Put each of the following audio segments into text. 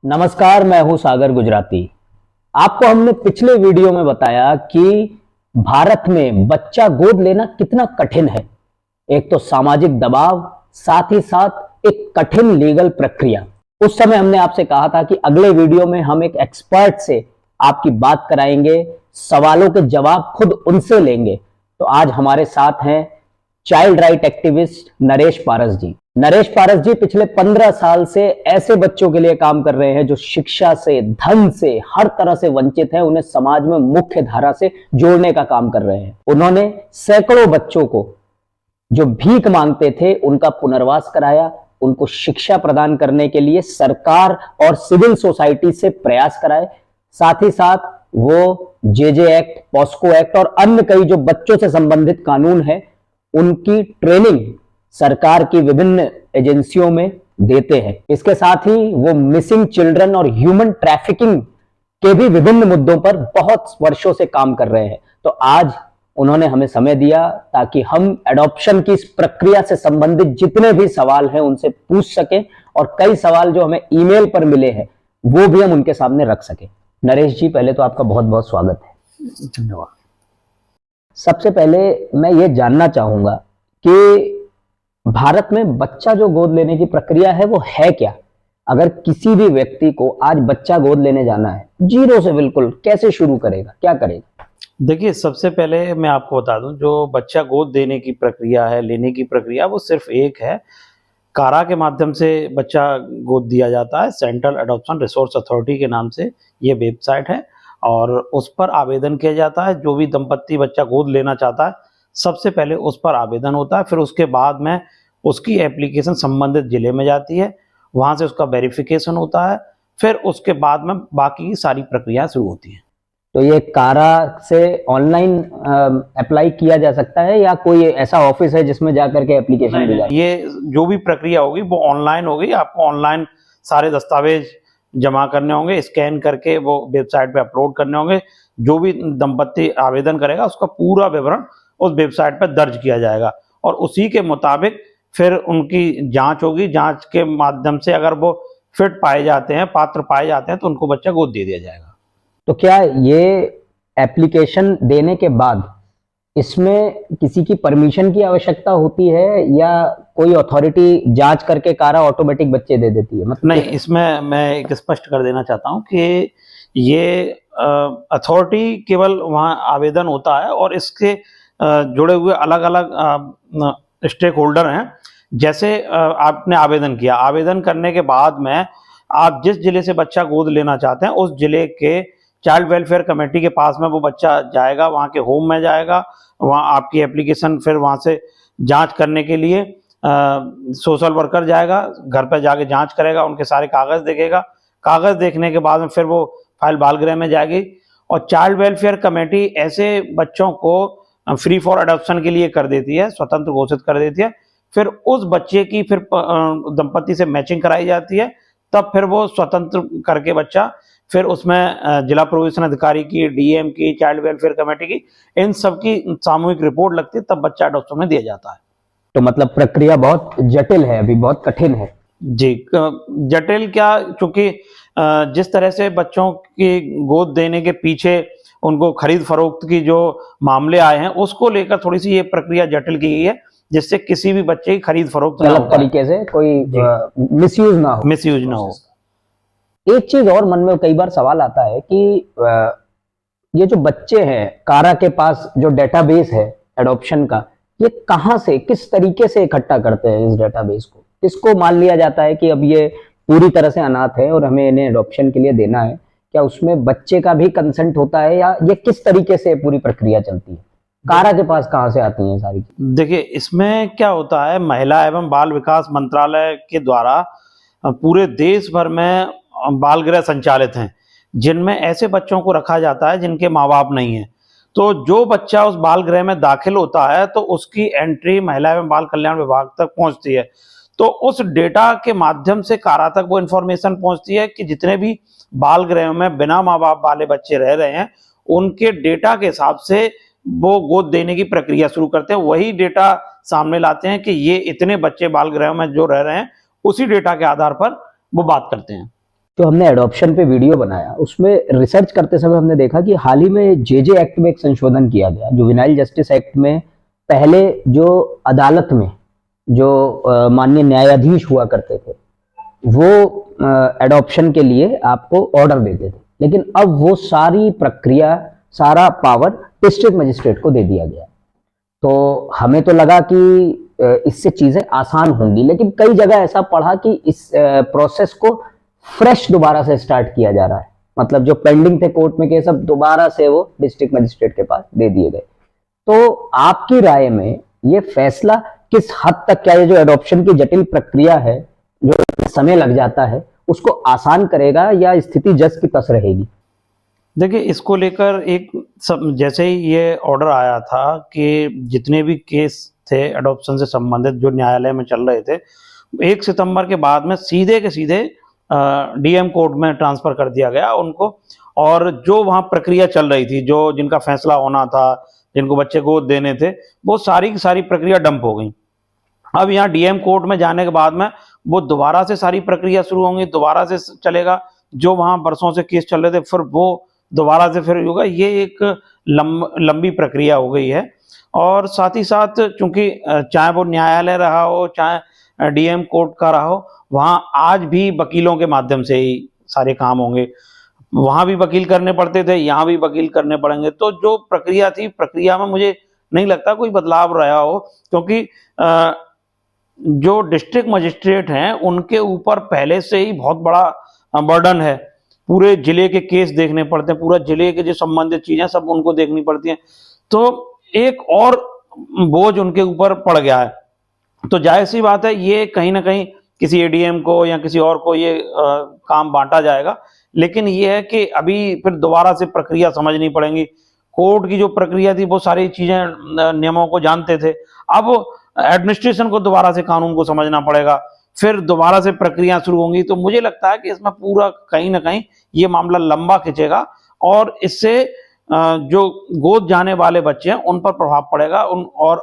नमस्कार, मैं हूं सागर गुजराती। आपको हमने पिछले वीडियो में बताया कि भारत में बच्चा गोद लेना कितना कठिन है। एक तो सामाजिक दबाव, साथ ही साथ एक कठिन लीगल प्रक्रिया। उस समय हमने आपसे कहा था कि अगले वीडियो में हम एक एक्सपर्ट से आपकी बात कराएंगे, सवालों के जवाब खुद उनसे लेंगे। तो आज हमारे साथ हैं चाइल्ड राइट एक्टिविस्ट नरेश पारस जी। नरेश पारस जी पिछले 15 साल से ऐसे बच्चों के लिए काम कर रहे हैं जो शिक्षा से, धन से, हर तरह से वंचित हैं। उन्हें समाज में मुख्य धारा से जोड़ने का काम कर रहे हैं। उन्होंने सैकड़ों बच्चों को जो भीख मांगते थे उनका पुनर्वास कराया, उनको शिक्षा प्रदान करने के लिए सरकार और सिविल सोसाइटी से प्रयास कराए। साथ ही साथ वो जेजे एक्ट, पॉस्को एक्ट और अन्य कई जो बच्चों से संबंधित कानून है उनकी ट्रेनिंग सरकार की विभिन्न एजेंसियों में देते हैं। इसके साथ ही वो मिसिंग चिल्ड्रन और ह्यूमन ट्रैफिकिंग के भी विभिन्न मुद्दों पर बहुत वर्षों से काम कर रहे हैं। तो आज उन्होंने हमें समय दिया ताकि हम एडॉप्शन की इस प्रक्रिया से संबंधित जितने भी सवाल हैं उनसे पूछ सकें और कई सवाल जो हमें ईमेल पर मिले हैं वो भी हम उनके सामने रख सकें। नरेश जी, पहले तो आपका बहुत बहुत स्वागत है। धन्यवाद। सबसे पहले मैं ये जानना चाहूंगा कि भारत में बच्चा जो गोद लेने की प्रक्रिया है वो है क्या? अगर किसी भी व्यक्ति को आज बच्चा गोद लेने जाना है, जीरो से बिल्कुल, कैसे शुरू करेगा, क्या करेगा? देखिए, सबसे पहले मैं आपको बता दूं, जो बच्चा गोद देने की प्रक्रिया है, लेने की प्रक्रिया, वो सिर्फ एक है। कारा के माध्यम से बच्चा गोद दिया जाता है। सेंट्रल एडॉप्शन रिसोर्स अथॉरिटी के नाम से ये वेबसाइट है और उस पर आवेदन किया जाता है। जो भी दंपत्ति बच्चा गोद लेना चाहता है, सबसे पहले उस पर आवेदन होता है। फिर उसके बाद में उसकी एप्लीकेशन संबंधित जिले में जाती है, वहाँ से उसका वेरिफिकेशन होता है। फिर उसके बाद में बाकी की सारी प्रक्रिया शुरू होती है। तो ये कारा से ऑनलाइन अप्लाई किया जा सकता है या कोई ऐसा ऑफिस है जिसमें जाकर के एप्लीकेशन दी जाए? ये जो भी प्रक्रिया होगी वो ऑनलाइन होगी। आपको ऑनलाइन सारे दस्तावेज जमा करने होंगे, स्कैन करके वो वेबसाइट पे अपलोड करने होंगे। जो भी दंपत्ति आवेदन करेगा उसका पूरा विवरण उस वेबसाइट पर दर्ज किया जाएगा और उसी के मुताबिक फिर उनकी जांच होगी। जांच के माध्यम से अगर वो फिट पाए जाते हैं, पात्र पाए जाते हैं, तो उनको बच्चा गोद दे दिया जाएगा। तो क्या ये एप्लीकेशन देने के बाद इसमें किसी की परमिशन की आवश्यकता होती है या कोई अथॉरिटी जांच करके कारा ऑटोमेटिक बच्चे दे देती है? मतलब नहीं, इसमें मैं एक स्पष्ट कर देना चाहता हूं कि ये अथॉरिटी केवल वहां आवेदन होता है और इसके जुड़े हुए अलग अलग स्टेक होल्डर हैं। जैसे आपने आवेदन किया, आवेदन करने के बाद में आप जिस जिले से बच्चा गोद लेना चाहते हैं उस जिले के चाइल्ड वेलफेयर कमेटी के पास में वो बच्चा जाएगा, वहाँ के होम में जाएगा। वहाँ आपकी एप्लीकेशन फिर वहाँ से जांच करने के लिए सोशल वर्कर जाएगा, घर पर जाके जांच करेगा, उनके सारे कागज़ देखेगा। कागज़ देखने के बाद में फिर वो फाइल बाल गृह में जाएगी और चाइल्ड वेलफेयर कमेटी ऐसे बच्चों को फ्री फॉर अडॉप्शन के लिए कर देती है, स्वतंत्र घोषित कर देती है। फिर उस बच्चे की फिर दंपत्ति से मैचिंग कराई जाती है। तब फिर वो स्वतंत्र करके बच्चा फिर उसमें जिला प्रोविजन अधिकारी की, डीएम की, चाइल्ड वेलफेयर कमेटी की, इन सब की सामूहिक रिपोर्ट लगती है, तब बच्चा अडॉप्शन में दिया जाता है। तो मतलब प्रक्रिया बहुत जटिल है, अभी बहुत कठिन है। जी, जटिल क्या, चूंकि जिस तरह से बच्चों की गोद देने के पीछे उनको खरीद फरोख्त की जो मामले आए हैं उसको लेकर थोड़ी सी ये प्रक्रिया जटिल की गई है, जिससे किसी भी बच्चे की खरीद फरोख्त गलत तरीके से कोई मिसयूज ना हो। एक चीज और मन में कई बार सवाल आता है कि ये जो बच्चे हैं, कारा के पास जो डेटाबेस है एडॉप्शन का, ये कहां से, किस तरीके से इकट्ठा करते हैं इस डेटाबेस को? किसको मान लिया जाता है कि अब ये पूरी तरह से अनाथ है और हमें इन्हें एडॉप्शन के लिए देना है? क्या उसमें बच्चे का भी कंसेंट होता है या ये किस तरीके से पूरी प्रक्रिया चलती है? कारा के पास कहां से आती है सारी? देखिए, इसमें क्या होता है, महिला एवं बाल विकास मंत्रालय के द्वारा पूरे देश भर में बाल गृह संचालित हैं, जिनमें ऐसे बच्चों को रखा जाता है जिनके माँ बाप नहीं है। तो जो बच्चा उस बाल गृह में दाखिल होता है तो उसकी एंट्री महिला एवं बाल कल्याण विभाग तक पहुंचती है। तो उस डेटा के माध्यम से कारा तक वो इंफॉर्मेशन पहुंचती है कि जितने भी बाल गृह में बिना माँ बाप वाले बच्चे रह रहे हैं, उनके डेटा के हिसाब से वो गोद देने की प्रक्रिया शुरू करते हैं। वही डेटा सामने लाते हैं कि ये इतने बच्चे बाल गृह में जो रह रहे हैं, उसी डेटा के आधार पर वो बात करते हैं। जो हमने एडॉप्शन पे वीडियो बनाया उसमें रिसर्च करते समय हमने देखा कि हाल ही में जेजे एक्ट में एक संशोधन किया गया, जुवेनाइल जस्टिस एक्ट में। पहले जो अदालत में जो माननीय न्यायाधीश हुआ करते थे वो एडॉप्शन के लिए आपको ऑर्डर देते थे, लेकिन अब वो सारी प्रक्रिया, सारा पावर डिस्ट्रिक्ट मजिस्ट्रेट को दे दिया गया। तो हमें तो लगा कि इससे चीजें आसान होंगी, लेकिन कई जगह ऐसा पढ़ा कि इस प्रोसेस को फ्रेश दोबारा से स्टार्ट किया जा रहा है। मतलब जो पेंडिंग थे कोर्ट में केस, अब दोबारा से वो डिस्ट्रिक्ट मजिस्ट्रेट के पास दे दिए गए। तो आपकी राय में ये फैसला किस हद तक, क्या ये जो एडॉप्शन की जटिल प्रक्रिया है, जो समय लग जाता है, उसको आसान करेगा या स्थिति जस की तस रहेगी? देखिए, इसको लेकर जैसे ही ये ऑर्डर आया था कि जितने भी केस थे एडॉप्शन से संबंधित जो न्यायालय में चल रहे थे, 1 सितंबर के बाद में सीधे के सीधे डीएम कोर्ट में ट्रांसफर कर दिया गया उनको। और जो वहाँ प्रक्रिया चल रही थी, जो जिनका फैसला होना था, जिनको बच्चे गोद देने थे, वो सारी की सारी प्रक्रिया डंप हो गई। अब यहाँ डीएम कोर्ट में जाने के बाद में वो दोबारा से सारी प्रक्रिया शुरू होंगी, दोबारा से चलेगा। जो वहाँ बरसों से केस चल रहे थे फिर वो दोबारा से फिर होगा। ये एक लंबी प्रक्रिया हो गई है। और साथ ही साथ चूंकि चाहे वो न्यायालय रहा हो, चाहे डीएम कोर्ट का रहा हो, वहाँ आज भी वकीलों के माध्यम से ही सारे काम होंगे। वहाँ भी वकील करने पड़ते थे, यहाँ भी वकील करने पड़ेंगे। तो जो प्रक्रिया थी, प्रक्रिया में मुझे नहीं लगता कोई बदलाव रहा हो, क्योंकि जो डिस्ट्रिक्ट मजिस्ट्रेट हैं उनके ऊपर पहले से ही बहुत बड़ा बर्डन है। पूरे जिले के केस देखने पड़ते हैं, पूरा जिले के जो संबंधित चीजें सब उनको देखनी पड़ती हैं। तो एक और बोझ उनके ऊपर पड़ गया है। तो जाहिर सी बात है, ये कहीं ना कहीं किसी एडीएम को या किसी और को ये काम बांटा जाएगा। लेकिन ये है कि अभी फिर दोबारा से प्रक्रिया समझनी पड़ेगी। कोर्ट की जो प्रक्रिया थी वो सारी चीजें, नियमों को जानते थे। अब एडमिनिस्ट्रेशन को दोबारा से कानून को समझना पड़ेगा, फिर दोबारा से प्रक्रिया शुरू होंगी। तो मुझे लगता है कि इसमें पूरा कहीं ना कहीं ये मामला लंबा खिंचेगा और इससे जो गोद जाने वाले बच्चे हैं उन पर प्रभाव पड़ेगा। और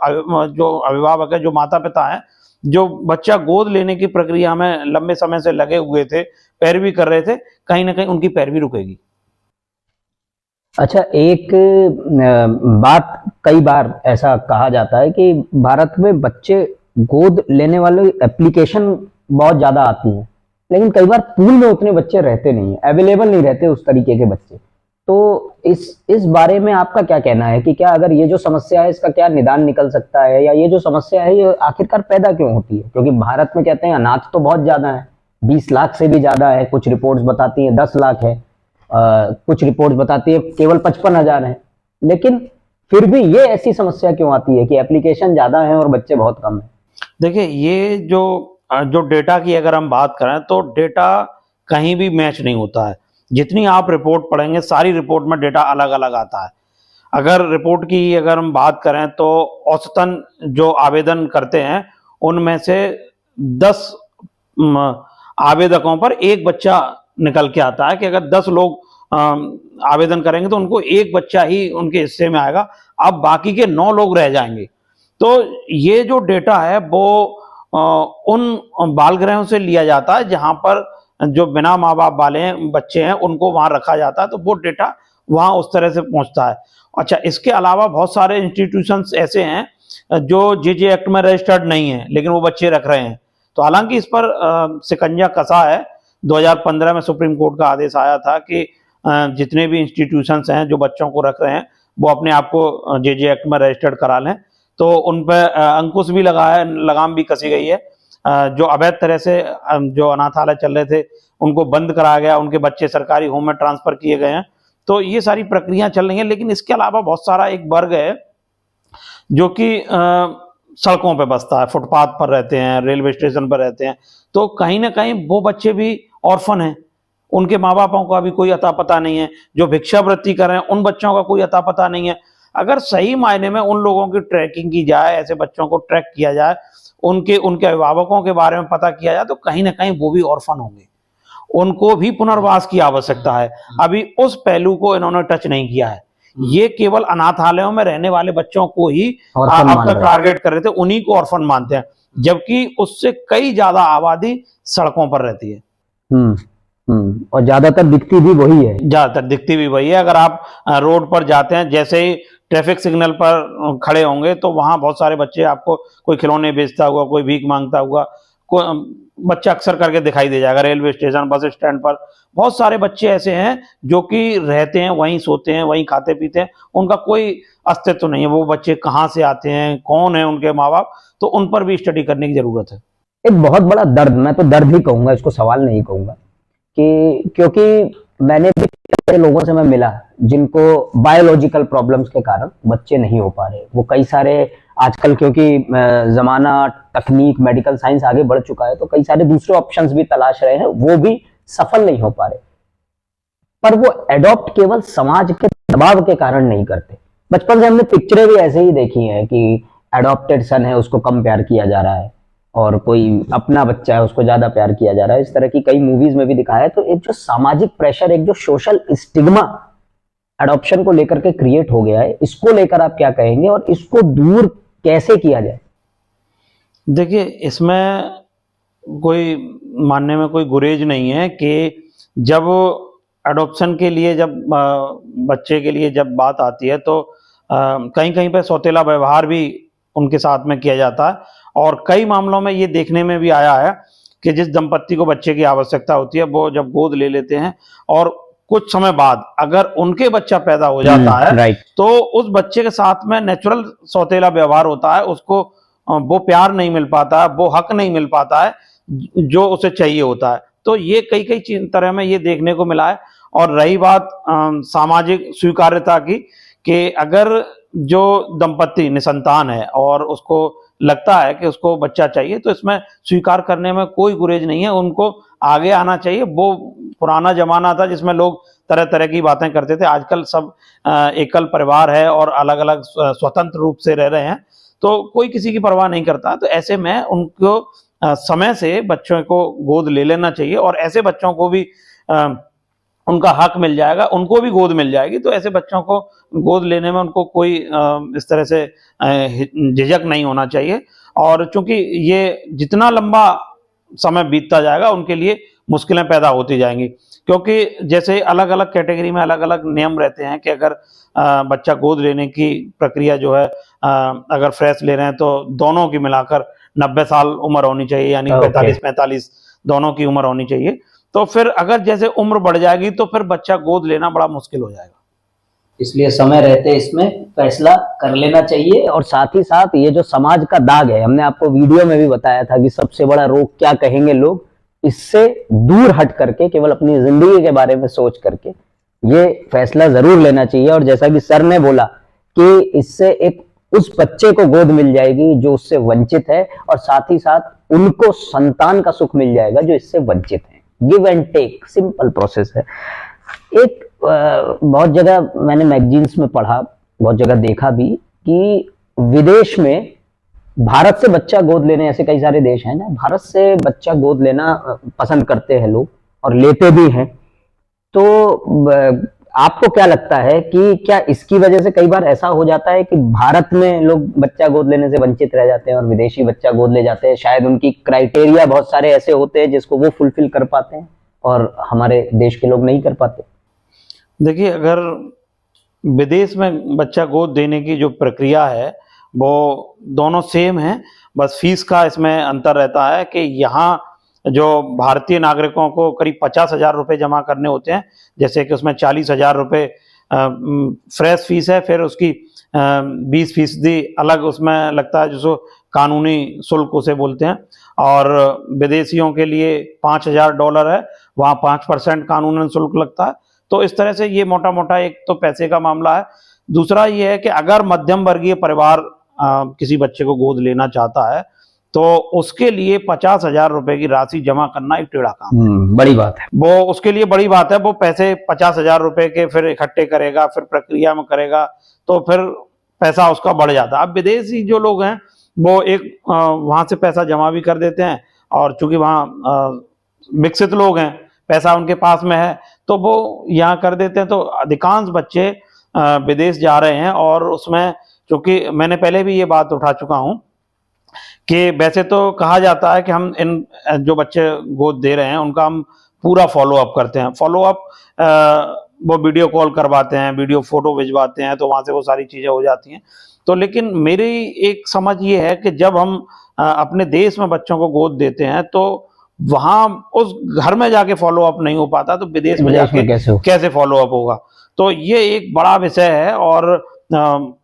जो अभिभावक है, जो माता पिता हैं, जो बच्चा गोद लेने की प्रक्रिया में लंबे समय से लगे हुए थे, पैरवी कर रहे थे, कहीं ना कहीं उनकी पैरवी रुकेगी। अच्छा, एक बात कई बार ऐसा कहा जाता है कि भारत में बच्चे गोद लेने वाले एप्लीकेशन बहुत ज्यादा आती हैं, लेकिन कई बार पूल में उतने बच्चे रहते नहीं है, अवेलेबल नहीं रहते उस तरीके के बच्चे। तो इस बारे में आपका क्या कहना है कि क्या अगर ये जो समस्या है इसका क्या निदान निकल सकता है, या ये जो समस्या है ये आखिरकार पैदा क्यों होती है? क्योंकि भारत में कहते हैं अनाथ तो बहुत ज्यादा है, 20 लाख से भी ज्यादा है, कुछ रिपोर्ट्स बताती हैं 10 लाख है, कुछ रिपोर्ट्स बताती है केवल 55,000 है। लेकिन फिर भी ये ऐसी समस्या क्यों आती है कि एप्लीकेशन ज्यादा है और बच्चे बहुत कम है? देखिए, ये जो डेटा की अगर हम बात करें तो डेटा कहीं भी मैच नहीं होता है। जितनी आप रिपोर्ट पढ़ेंगे, सारी रिपोर्ट में डेटा अलग अलग आता है। अगर रिपोर्ट की अगर हम बात करें तो औसतन जो आवेदन करते हैं उनमें से 10 आवेदकों पर एक बच्चा निकल के आता है कि अगर 10 लोग आवेदन करेंगे तो उनको एक बच्चा ही उनके हिस्से में आएगा, अब बाकी के 9 लोग रह जाएंगे। तो ये जो डेटा है वो उन बाल गृहों से लिया जाता है जहां पर जो बिना माँ बाप वाले बच्चे हैं उनको वहां रखा जाता है। तो वो डेटा वहां उस तरह से पहुंचता है। अच्छा, इसके अलावा बहुत सारे इंस्टीट्यूशंस ऐसे हैं जो जेजे एक्ट में रजिस्टर्ड नहीं है लेकिन वो बच्चे रख रहे हैं। तो हालांकि इस पर शिकंजा कसा है। 2015 में सुप्रीम कोर्ट का आदेश आया था कि जितने भी इंस्टीट्यूशंस हैं जो बच्चों को रख रहे हैं वो अपने आप को जेजे एक्ट में रजिस्टर्ड करा लें। तो उन पर अंकुश भी लगाम भी कसी गई है। जो अवैध तरह से जो अनाथालय चल रहे थे उनको बंद कराया गया, उनके बच्चे सरकारी होम में ट्रांसफर किए गए हैं। तो ये सारी प्रक्रिया चल रही हैं। लेकिन इसके अलावा बहुत सारा एक वर्ग है जो कि सड़कों पे बसता है, फुटपाथ पर रहते हैं, रेलवे स्टेशन पर रहते हैं। तो कहीं ना कहीं वो बच्चे भी ऑर्फन हैं, उनके माँ बापों का भी कोई अता पता नहीं है। जो भिक्षावृत्ति कर रहे हैं उन बच्चों का कोई अता पता नहीं है। अगर सही मायने में उन लोगों की ट्रैकिंग की जाए, ऐसे बच्चों को ट्रैक किया जाए, उनके अभिभावकों के बारे में पता किया जाए, तो कहीं ना कहीं वो भी ऑर्फन होंगे, उनको भी पुनर्वास की आवश्यकता है। अभी उस पहलू को इन्होंने टच नहीं किया है। ये केवल अनाथालयों में रहने वाले बच्चों को ही अब तक टारगेट कर रहे थे, उन्हीं को ऑर्फन मानते हैं, जबकि उससे कई ज्यादा आबादी सड़कों पर रहती है। और ज्यादातर दिखती भी वही है। ज्यादातर दिखती भी वही है। अगर आप रोड पर जाते हैं, जैसे ही ट्रैफिक सिग्नल पर खड़े होंगे तो वहां बहुत सारे बच्चे आपको, कोई खिलौने बेचता हुआ, कोई भीख मांगता हुआ, कोई बच्चा अक्सर करके दिखाई दे जाएगा। रेलवे स्टेशन, बस स्टैंड पर बहुत सारे बच्चे ऐसे हैं जो कि रहते हैं वहीं, सोते हैं वहीं, खाते पीते हैं, उनका कोई अस्तित्व नहीं है। वो बच्चे कहाँ से आते हैं, कौन है उनके माँ बाप, तो उन पर भी स्टडी करने की जरूरत है। एक बहुत बड़ा दर्द, मैं तो दर्द ही कहूंगा, इसको सवाल नहीं कहूंगा, कि क्योंकि मैंने भी ऐसे लोगों से मैं मिला जिनको बायोलॉजिकल प्रॉब्लम्स के कारण बच्चे नहीं हो पा रहे। वो कई सारे आजकल, क्योंकि जमाना, तकनीक, मेडिकल साइंस आगे बढ़ चुका है, तो कई सारे दूसरे ऑप्शंस भी तलाश रहे हैं, वो भी सफल नहीं हो पा रहे। पर वो एडॉप्ट केवल समाज के दबाव के कारण नहीं करते। बचपन से हमने पिक्चरें भी ऐसे ही देखी हैं कि एडॉप्टेड सन है, उसको कम प्यार किया जा रहा है, और कोई अपना बच्चा है उसको ज्यादा प्यार किया जा रहा है। इस तरह की कई मूवीज में भी दिखाया है। तो एक जो सामाजिक प्रेशर, एक जो सोशल स्टिग्मा एडॉप्शन को लेकर के क्रिएट हो गया है, इसको लेकर आप क्या कहेंगे और इसको दूर कैसे किया जाए? देखिए, इसमें कोई मानने में कोई गुरेज नहीं है कि जब एडॉप्शन के लिए, जब बच्चे के लिए जब बात आती है, तो कहीं कहीं पे सौतेला व्यवहार भी उनके साथ में किया जाता है। और कई मामलों में ये देखने में भी आया है कि जिस दंपत्ति को बच्चे की आवश्यकता होती है, वो जब गोद ले लेते हैं और कुछ समय बाद अगर उनके बच्चा पैदा हो जाता है, तो उस बच्चे के साथ में नेचुरल सौतेला व्यवहार होता है। उसको वो प्यार नहीं मिल पाता है, वो हक नहीं मिल पाता है जो उसे चाहिए होता है। तो ये कई कई तरह में ये देखने को मिला है। और रही बात सामाजिक स्वीकार्यता की, कि अगर जो दंपत्ति निसंतान है और उसको लगता है कि उसको बच्चा चाहिए, तो इसमें स्वीकार करने में कोई गुरेज नहीं है, उनको आगे आना चाहिए। वो पुराना जमाना था जिसमें लोग तरह तरह की बातें करते थे। आजकल सब एकल परिवार है और अलग अलग स्वतंत्र रूप से रह रहे हैं, तो कोई किसी की परवाह नहीं करता। तो ऐसे में उनको समय से बच्चों को गोद ले लेना चाहिए, और ऐसे बच्चों को भी उनका हक मिल जाएगा, उनको भी गोद मिल जाएगी। तो ऐसे बच्चों को गोद लेने में उनको कोई इस तरह से झिझक नहीं होना चाहिए। और चूंकि ये जितना लंबा समय बीतता जाएगा, उनके लिए मुश्किलें पैदा होती जाएंगी, क्योंकि जैसे अलग अलग कैटेगरी में अलग अलग नियम रहते हैं कि अगर बच्चा गोद लेने की प्रक्रिया जो है, अगर फ्रेश ले रहे हैं तो दोनों की मिलाकर 90 साल उम्र होनी चाहिए, यानी 45-45 दोनों की उम्र होनी चाहिए। तो फिर अगर जैसे उम्र बढ़ जाएगी तो फिर बच्चा गोद लेना बड़ा मुश्किल हो जाएगा। इसलिए समय रहते इसमें फैसला कर लेना चाहिए। और साथ ही साथ ये जो समाज का दाग है, हमने आपको वीडियो में भी बताया था कि सबसे बड़ा रोग क्या कहेंगे लोग, इससे दूर हट करके केवल अपनी जिंदगी के बारे में सोच करके ये फैसला जरूर लेना चाहिए। और जैसा कि सर ने बोला कि इससे एक उस बच्चे को गोद मिल जाएगी जो उससे वंचित है, और साथ ही साथ उनको संतान का सुख मिल जाएगा जो इससे वंचित है। Give and take, simple process है। एक बहुत जगह मैंने मैगजीन्स में पढ़ा, बहुत जगह देखा भी, कि विदेश में भारत से बच्चा गोद लेने, ऐसे कई सारे देश हैं ना, भारत से बच्चा गोद लेना पसंद करते हैं लोग और लेते भी हैं। तो आपको क्या लगता है कि क्या इसकी वजह से कई बार ऐसा हो जाता है कि भारत में लोग बच्चा गोद लेने से वंचित रह जाते हैं और विदेशी बच्चा गोद ले जाते हैं? शायद उनकी क्राइटेरिया बहुत सारे ऐसे होते हैं जिसको वो फुलफिल कर पाते हैं और हमारे देश के लोग नहीं कर पाते। देखिए, अगर विदेश में बच्चा गोद देने की जो प्रक्रिया है वो दोनों सेम है, बस फीस का इसमें अंतर रहता है कि यहाँ जो भारतीय नागरिकों को करीब 50,000 रुपये जमा करने होते हैं, जैसे कि उसमें 40,000 रुपये फ्रेश फीस है, फिर उसकी 20% अलग उसमें लगता है जिसको कानूनी शुल्क उसे बोलते हैं। और विदेशियों के लिए $5,000 है, वहाँ 5% कानूनन शुल्क लगता है। तो इस तरह से ये मोटा मोटा एक तो पैसे का मामला है। दूसरा ये है कि अगर मध्यम वर्गीय परिवार किसी बच्चे को गोद लेना चाहता है तो उसके लिए 50,000 रुपए की राशि जमा करना एक टेढ़ा काम है। बड़ी बात है वो, उसके लिए बड़ी बात है। वो पैसे 50,000 रुपए के फिर इकट्ठे करेगा, फिर प्रक्रिया में करेगा, तो फिर पैसा उसका बढ़ जाता है। अब विदेशी जो लोग हैं वो एक वहां से पैसा जमा भी कर देते हैं, और चूंकि वहाँ विकसित लोग हैं, पैसा उनके पास में है, तो वो यहाँ कर देते हैं। तो अधिकांश बच्चे विदेश जा रहे हैं। और उसमें चूंकि मैंने पहले भी ये बात उठा चुका हूँ कि वैसे तो कहा जाता है कि हम इन जो बच्चे गोद दे रहे हैं उनका हम पूरा फॉलो अप करते हैं। फॉलो अप वो वीडियो कॉल करवाते हैं, वीडियो फोटो भिजवाते हैं, तो वहां से वो सारी चीजें हो जाती हैं। तो लेकिन मेरी एक समझ ये है कि जब हम अपने देश में बच्चों को गोद देते हैं तो वहां उस घर में जाके फॉलो अप नहीं हो पाता, तो विदेश में विदेश जाके में कैसे हो? कैसे फॉलो अप होगा। तो ये एक बड़ा विषय है, और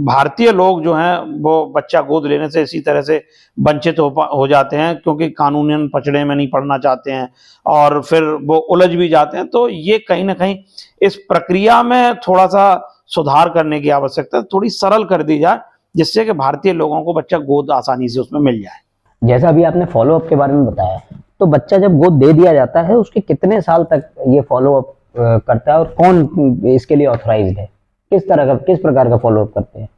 भारतीय लोग जो हैं वो बच्चा गोद लेने से इसी तरह से वंचित हो जाते हैं, क्योंकि कानूनन पचड़े में नहीं पड़ना चाहते हैं और फिर वो उलझ भी जाते हैं। तो ये कहीं ना कहीं इस प्रक्रिया में थोड़ा सा सुधार करने की आवश्यकता है, थोड़ी सरल कर दी जाए, जिससे कि भारतीय लोगों को बच्चा गोद आसानी से उसमें मिल जाए। जैसा अभी आपने फॉलो अप के बारे में बताया, तो बच्चा जब गोद दे दिया जाता है उसके कितने साल तक ये फॉलो अप करता है और कौन इसके लिए ऑथराइज्ड है? किस प्रकार का फॉलो अप करते हैं?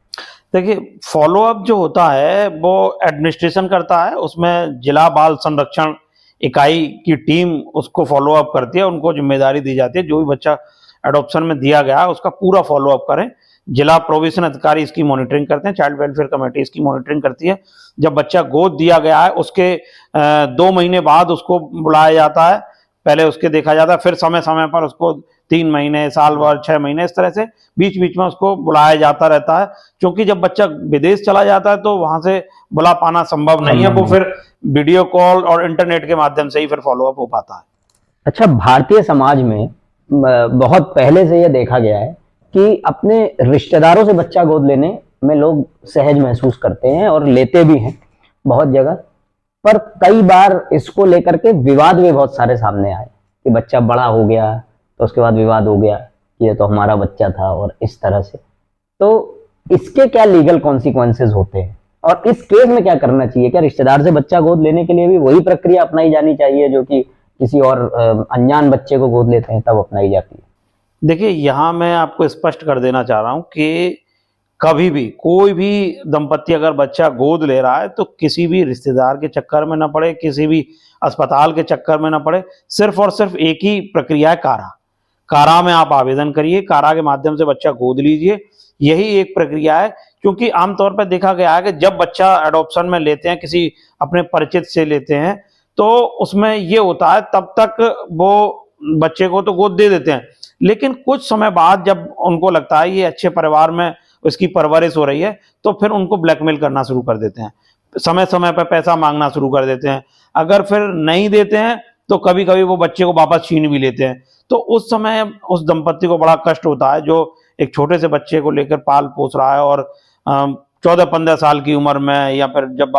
देखिए, फॉलो अप जो होता है वो एडमिनिस्ट्रेशन करता है, उसमें जिला बाल संरक्षण इकाई की टीम उसको फॉलो अप करती है। उनको जिम्मेदारी दी जाती है जो भी बच्चा एडॉप्शन में दिया गया है उसका पूरा फॉलो अप करें। जिला प्रोविजन अधिकारी इसकी मॉनिटरिंग करते हैं, चाइल्ड वेलफेयर कमेटी इसकी मॉनिटरिंग करती है। जब बच्चा गोद दिया गया है उसके 2 महीने बाद उसको बुलाया जाता है, पहले उसके देखा जाता है, फिर समय समय पर उसको 3 महीने, साल भर, 6 महीने, इस तरह से बीच बीच में उसको बुलाया जाता रहता है। क्योंकि जब बच्चा विदेश चला जाता है तो वहां से बुला पाना संभव नहीं है, वो फिर वीडियो कॉल और इंटरनेट के माध्यम से ही फिर फॉलो अप हो पाता है। अच्छा, भारतीय समाज में बहुत पहले से यह देखा गया है कि अपने रिश्तेदारों से बच्चा गोद लेने में लोग सहज महसूस करते हैं और लेते भी हैं बहुत जगह। पर कई बार इसको लेकर के विवाद भी बहुत सारे सामने आए कि बच्चा बड़ा हो गया तो उसके बाद विवाद हो गया कि ये तो हमारा बच्चा था और इस तरह से। तो इसके क्या लीगल कॉन्सिक्वेंसेस होते हैं और इस केस में क्या करना चाहिए? क्या रिश्तेदार से बच्चा गोद लेने के लिए भी वही प्रक्रिया अपनाई जानी चाहिए जो कि किसी और अनजान बच्चे को गोद लेते हैं तब अपनाई जाती है? देखिए, यहाँ मैं आपको स्पष्ट कर देना चाह रहा हूँ कि कभी भी कोई भी दंपत्ति अगर बच्चा गोद ले रहा है तो किसी भी रिश्तेदार के चक्कर में ना पड़े, किसी भी अस्पताल के चक्कर में ना पड़े। सिर्फ और सिर्फ एक ही प्रक्रिया है, कारा में आप आवेदन करिए, कारा के माध्यम से बच्चा गोद लीजिए, यही एक प्रक्रिया है। क्योंकि आमतौर पर देखा गया है कि जब बच्चा एडॉप्शन में लेते हैं, किसी अपने परिचित से लेते हैं, तो उसमें ये होता है तब तक वो बच्चे को तो गोद दे देते हैं, लेकिन कुछ समय बाद जब उनको लगता है ये अच्छे परिवार में उसकी परवरिश हो रही है, तो फिर उनको ब्लैकमेल करना शुरू कर देते हैं, समय समय पर पैसा मांगना शुरू कर देते हैं। अगर फिर नहीं देते हैं तो कभी कभी वो बच्चे को वापस छीन भी लेते हैं। तो उस समय उस दंपत्ति को बड़ा कष्ट होता है जो एक छोटे से बच्चे को लेकर पाल पोस रहा है, और 14-15 साल की उम्र में या फिर जब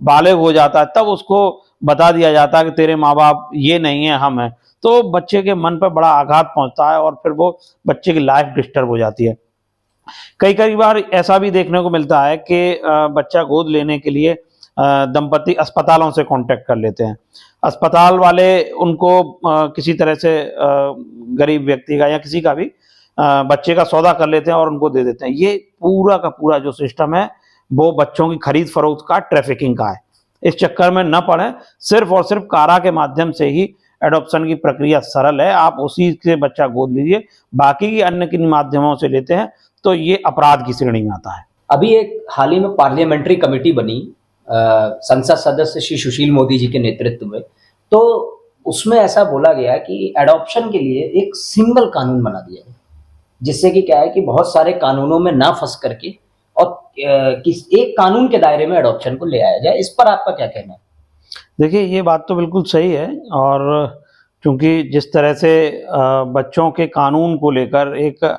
बालिग हो जाता है तब उसको बता दिया जाता है कि तेरे माँ बाप ये नहीं है, हम हैं। तो बच्चे के मन पर बड़ा आघात पहुंचता है और फिर वो बच्चे की लाइफ डिस्टर्ब हो जाती है। कई बार ऐसा भी देखने को मिलता है कि बच्चा गोद लेने के लिए दंपत्ति अस्पतालों से कांटेक्ट कर लेते हैं। अस्पताल वाले उनको किसी तरह से गरीब व्यक्ति का या किसी का भी बच्चे का सौदा कर लेते हैं और उनको दे देते हैं। ये पूरा का पूरा जो सिस्टम है वो बच्चों की खरीद फरोख्त का, ट्रैफिकिंग का है। इस चक्कर में न पड़े, सिर्फ और सिर्फ कारा के माध्यम से ही एडॉप्शन की प्रक्रिया सरल है, आप उसी से बच्चा गोद लीजिए। बाकी की अन्य किन माध्यमों से लेते हैं तो ये अपराध की श्रेणी में आता है। अभी एक हाल ही में पार्लियामेंट्री कमेटी बनी संसद सदस्य श्री सुशील मोदी जी के नेतृत्व में, तो उसमें ऐसा बोला गया कि एडॉप्शन के लिए एक सिंगल कानून बना दिया है, जिससे कि क्या है कि बहुत सारे कानूनों में ना फंस करके और किस एक कानून के दायरे में एडॉप्शन को ले आया जाए। इस पर आपका क्या कहना है? देखिए, ये बात तो बिल्कुल सही है, और क्योंकि जिस तरह से बच्चों के कानून को लेकर एक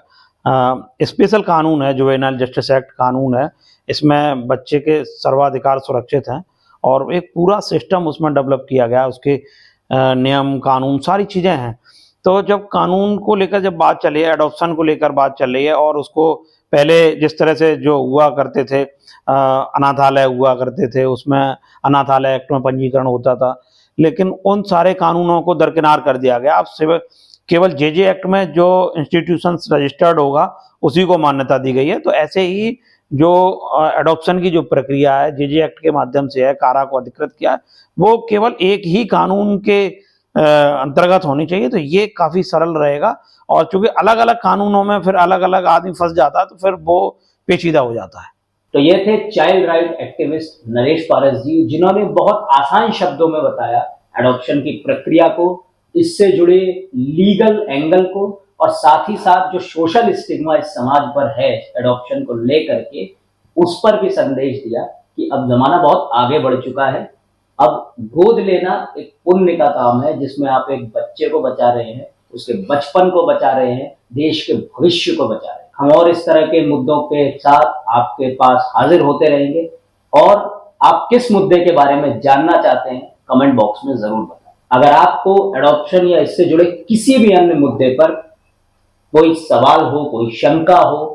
स्पेशल कानून है, जुवेनाइल जस्टिस एक्ट कानून है, इसमें बच्चे के सर्वाधिकार सुरक्षित हैं और एक पूरा सिस्टम उसमें डेवलप किया गया, उसके नियम कानून सारी चीज़ें हैं। तो जब कानून को लेकर जब बात चली है, एडॉप्शन को लेकर बात चल रही है, और उसको पहले जिस तरह से जो हुआ करते थे, अनाथालय हुआ करते थे, उसमें अनाथालय एक्ट में पंजीकरण होता था, लेकिन उन सारे कानूनों को दरकिनार कर दिया गया। अब केवल जेजे एक्ट में जो इंस्टीट्यूशंस रजिस्टर्ड होगा उसी को मान्यता दी गई है। तो ऐसे ही जो एडॉप्शन की जो प्रक्रिया है जेजे एक्ट के माध्यम से है, कारा को अधिकृत किया है, वो केवल एक ही कानून के अंतर्गत होनी चाहिए। तो ये काफी सरल रहेगा, और चूंकि अलग अलग कानूनों में फिर अलग अलग आदमी फंस जाता है तो फिर वो पेचीदा हो जाता है। तो ये थे चाइल्ड राइट एक्टिविस्ट नरेश पारस जी, जिन्होंने बहुत आसान शब्दों में बताया एडॉप्शन की प्रक्रिया को, इससे जुड़े लीगल एंगल को, और साथ ही साथ जो सोशल स्टिग्मा इस समाज पर है एडॉप्शन को लेकर के, उस पर भी संदेश दिया कि अब जमाना बहुत आगे बढ़ चुका है। अब गोद लेना एक पुण्य का काम है, जिसमें आप एक बच्चे को बचा रहे हैं, उसके बचपन को बचा रहे हैं, देश के भविष्य को बचा रहे हैं। हम और इस तरह के मुद्दों के साथ आपके पास हाजिर होते रहेंगे, और आप किस मुद्दे के बारे में जानना चाहते हैं कमेंट बॉक्स में जरूर बताएं। अगर आपको एडॉप्शन या इससे जुड़े किसी भी अन्य मुद्दे पर कोई सवाल हो, कोई शंका हो,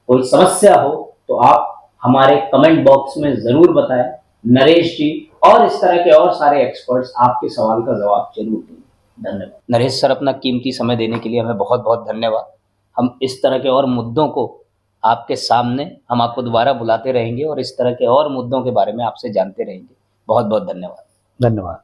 कोई समस्या हो, तो आप हमारे कमेंट बॉक्स में जरूर बताएं। नरेश जी और इस तरह के और सारे एक्सपर्ट्स आपके सवाल का जवाब जरूर देंगे। धन्यवाद नरेश सर, अपना कीमती समय देने के लिए हमें बहुत बहुत धन्यवाद। हम इस तरह के और मुद्दों को आपके सामने, हम आपको दोबारा बुलाते रहेंगे और इस तरह के और मुद्दों के बारे में आपसे जानते रहेंगे। बहुत बहुत धन्यवाद। धन्यवाद।